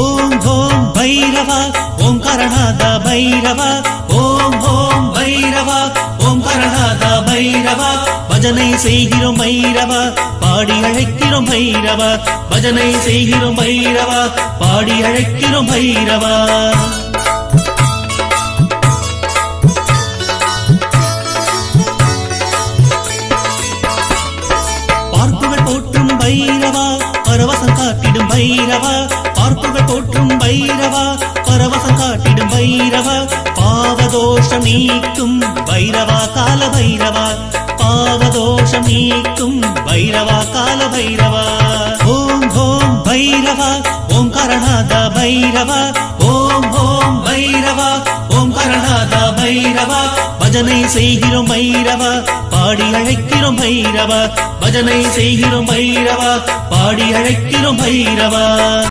ஓம் ஓம் பைரவா ஓம்காரநாத பைரவா ஓம் ஓம் பைரவா ஓம்காரநாத பைரவா பஜனை செய்கிறோம் பைரவா பாடி அழைக்கிறோம் பைரவா பஜனை செய்கிறோம் பைரவா பாடி அழைக்கிறோம் பைரவா பார்ப்புகள் போற்றும் பைரவா பரவசம் காட்டிடும் பைரவா பார்ப்புகள் போற்றும் பைரவா பரவசம் காட்டிடும் பைரவா பாவதோஷம் நீக்கும் பைரவா கால பைரவா பாவதோஷம் நீக்கும் பைரவா கால பைரவா ஓம் ஓம் பைரவா ஓம்காரநாத பைரவா ஓம் ஓம் பைரவா ஓம்காரநாத பைரவா பஜனை செய்கிறோம் பைரவா பாடி அழைக்கிறோம் பைரவா பஜனை செய்கிறோம் பைரவா பாடி அழைக்கிறோம் பைரவா